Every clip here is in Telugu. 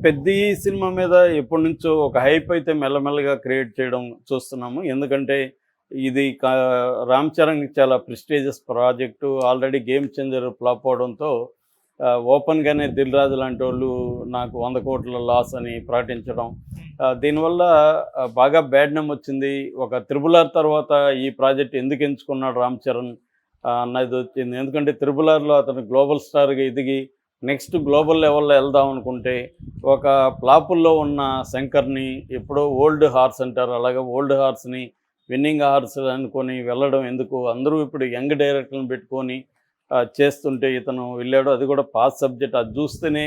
పెద్ది సినిమా మీద ఎప్పటినుంచో ఒక హైప్ అయితే మెల్లమెల్లగా క్రియేట్ చేయడం చూస్తున్నాము. ఎందుకంటే ఇది రామ్ చరణ్‌కి చాలా prestigious project. Already 'game changer' flop అవ్వడంతో ఓపెన్‌గానే 'దిల్ రాజు' లాంటోళ్ళు నాకు 100,00,00,000 లాస్ అని ప్రకటించడం. దీనివల్ల బాగా బ్యాడ్ నేమ్ వచ్చింది. ఒక 'త్రిబుల్ ఆర్' తర్వాత ఈ ప్రాజెక్ట్ ఎందుకు ఎంచుకున్నాడు రామ్ చరణ్ అన్నది వచ్చింది. ఎందుకంటే 'త్రిబుల్ ఆర్'లో అతను గ్లోబల్ స్టార్‌గా ఎదిగి నెక్స్ట్ గ్లోబల్ లెవెల్‌లో వెళ్దాం అనుకుంటే, ఒక ఫ్లాపుల్లో ఉన్న శంకర్‌ని ఎప్పుడో ఓల్డ్ హార్స్ అంటారు. అలాగే ఓల్డ్ హార్స్‌ని విన్నింగ్ హార్స్ అనుకోని వెళ్ళడం ఎందుకు? అందరూ ఇప్పుడు యంగ్ డైరెక్టర్‌ని పెట్టుకొని చేస్తుంటే ఇతను వెళ్ళాడు. అది కూడా పాత సబ్జెక్ట్. అది చూస్తేనే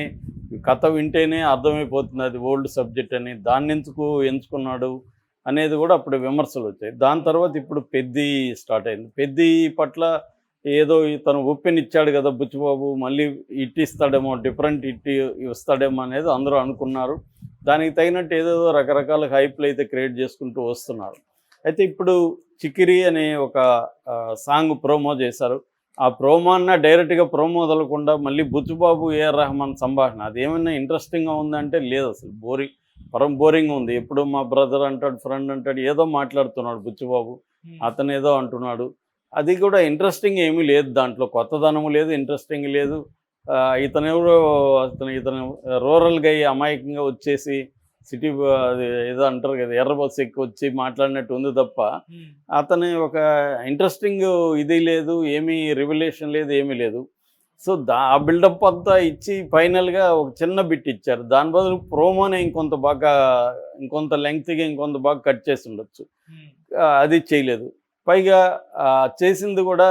కథ వింటేనే అర్థమైపోతుంది అది ఓల్డ్ సబ్జెక్ట్ అని. దాన్నెందుకు ఎంచుకున్నాడు అనేది కూడా అప్పుడు విమర్శలొచ్చాయి. దాని తర్వాత ఇప్పుడు 'పెద్ది' స్టార్ట్ అయింది. 'పెద్ది' పట్ల ఏదో ఇతను ఉప్పెనిచ్చాడు కదా బుచ్చిబాబు, మళ్ళీ హిట్ ఇస్తాడేమో, డిఫరెంట్ హిట్ ఇస్తాడేమో అనేది అందరూ అనుకున్నారు. దానికి తగినట్టు ఏదేదో రకరకాల హైప్‌లు అయితే క్రియేట్ చేసుకుంటూ వస్తున్నారు. అయితే ఇప్పుడు 'చికిరి' అనే ఒక సాంగ్ ప్రోమో చేశారు. ఆ ప్రోమో అన్నా డైరెక్ట్‌గా ప్రోమో వదలకుండా మళ్ళీ బుచ్చిబాబు, ఏఆర్ రెహమాన్ సంభాషణ. అదేమన్నా ఇంట్రెస్టింగ్‌గా ఉందంటే లేదసలు. పరమ బోరింగ్‌గా ఉంది. ఎప్పుడు మా బ్రదర్ అంటాడు, ఫ్రెండ్ అంటాడు, ఏదో మాట్లాడుతున్నాడు బుచ్చిబాబు. అతనేదో అంటున్నాడు. అది కూడా ఇంట్రెస్టింగ్ ఏమీ లేదు దాంట్లో. కొత్తదనము లేదు, ఇంట్రెస్టింగ్ లేదు. ఇతనెవరో ఇతను రూరల్‌గా అయ్యి అమాయకంగా వచ్చేసి సిటీ అది ఏదో అంటారు కదా! ఎర్ర బస్సు ఎక్కి వచ్చి మాట్లాడినట్టు ఉంది తప్ప, అతని ఒక ఇంట్రెస్టింగ్ ఇది లేదు, ఏమీ రివల్యూషన్ లేదు, ఏమీ లేదు. సో, ఆ బిల్డప్ అంతా ఇచ్చి ఫైనల్‌గా ఒక చిన్న బిట్ ఇచ్చారు. దాని బదులు ప్రోమోనే ఇంకొంత లెంగ్త్‌గా ఇంకొంత బాగా కట్ చేసుండొచ్చు. అది చేయలేదు. పైగా చేసింది కూడా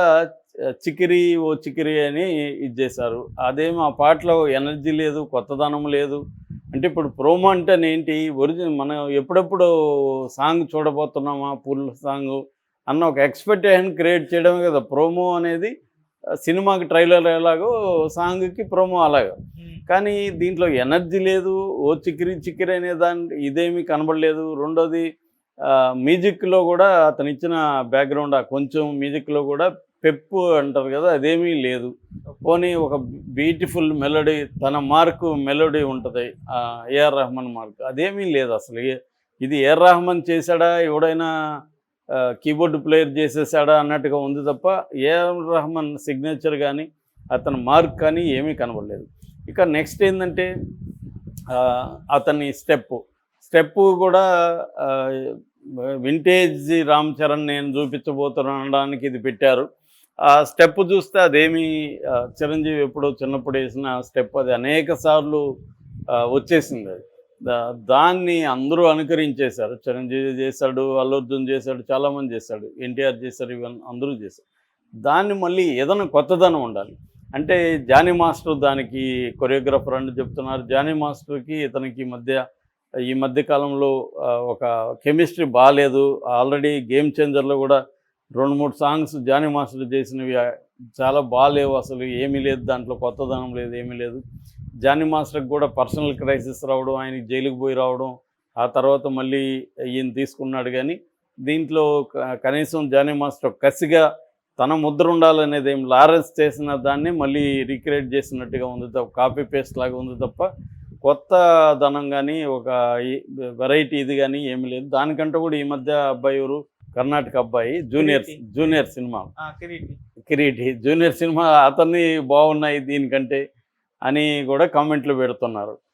'చికిరి ఓ చికిరి' అని ఇది చేశారు. అదేమో ఆ పాటలో ఎనర్జీ లేదు, కొత్తదనం లేదు. అంటే ఇప్పుడు ప్రోమో అంటేనేంటి, మనం ఎప్పుడెప్పుడు సాంగ్ చూడబోతున్నామా ఫుల్ సాంగు అన్న ఒక ఎక్స్‌పెక్టేషన్ క్రియేట్ చేయడమే కదా ప్రోమో అనేది. సినిమాకి ట్రైలర్ ఎలాగో సాంగ్‌కి ప్రోమో అలాగా. కానీ దీంట్లో ఎనర్జీ లేదు. ఓ చికిరి చికిరి అనే ఇదేమీ కనబడలేదు. రెండోది మ్యూజిక్‌లో కూడా అతనిచ్చిన బ్యాక్‌గ్రౌండ్ కొంచెం మ్యూజిక్‌లో కూడా పెప్పు అంటారు కదా! అదేమీ లేదు. పోనీ ఒక బ్యూటిఫుల్ మెలోడీ, తన మార్కు మెలోడీ ఉంటది. ఏఆర్ రెహమాన్ మార్క్. అదేమీ లేదసలు. ఇది ఏఆర్ రెహమాన్ చేశాడా? ఎవడైనా కీబోర్డ్ ప్లేయర్ చేసేసాడా అన్నట్టుగా ఉంది తప్ప, ఏఆర్ రెహమాన్ సిగ్నేచర్ గానీ, అతని మార్క్ కానీ ఏమీ కనబడలేదు. ఇక నెక్స్ట్ ఏందంటే అతని స్టెప్పు కూడా వింటేజ్ రామ్ చరణ్ నేను చూపించబోతున్నానడానికి ఇది పెట్టారు. ఆ స్టెప్ చూస్తే అదేమీ చిరంజీవి ఎప్పుడో చిన్నప్పుడు వేసిన స్టెప్, అది అనేక సార్లు వచ్చేసింది అది. దాన్ని అందరూ అనుకరించేశారు. చిరంజీవి చేశాడు, అల్లు అర్జున్ చేశాడు, చాలామంది చేశాడు, ఎన్టీఆర్ చేశారు, ఈవెన్ అందరూ చేశారు. దాన్ని మళ్ళీ ఏదైనా కొత్తదనం ఉండాలి. అంటే జానీ మాస్టర్ దానికి కొరియోగ్రాఫర్ అని చెప్తున్నారు. జానీ మాస్టర్కి ఇతనికి ఈ మధ్య కాలంలో ఒక కెమిస్ట్రీ బాలేదు. ఆల్రెడీ 'గేమ్ చేంజర్'లో కూడా 2, 3 సాంగ్స్ జానీ మాస్టర్ చేసినవి చాలా బాలేవు. అసలు ఏమీ లేదు దాంట్లో, కొత్తదనం లేదు, ఏమీ లేదు. జానీ మాస్టర్కి కూడా పర్సనల్ క్రైసిస్ రావడం, ఆయనకి జైలుకి పోయి రావడం, ఆ తర్వాత మళ్ళీ ఈయన తీసుకున్నాడు. కానీ దీంట్లో కనీసం జానీ మాస్టర్ కసిగా తన ముద్ర ఉండాలనేది ఏం, లారెన్స్ చేసిన దాన్ని మళ్ళీ రీక్రియేట్ చేసినట్టుగా ఉంది తప్ప, కాపీ పేస్ట్ లాగా ఉంది తప్ప కొత్త ధనం కానీ ఒక వెరైటీ ఇది కానీ ఏమీ లేదు. దానికంటే కూడా ఈ మధ్య అబ్బాయి ఎవరు, కర్ణాటక అబ్బాయి junior cinema 'Kiriti' junior cinema అతన్ని బాగున్నాయి దీనికంటే అని కూడా కామెంట్లు పెడుతున్నారు.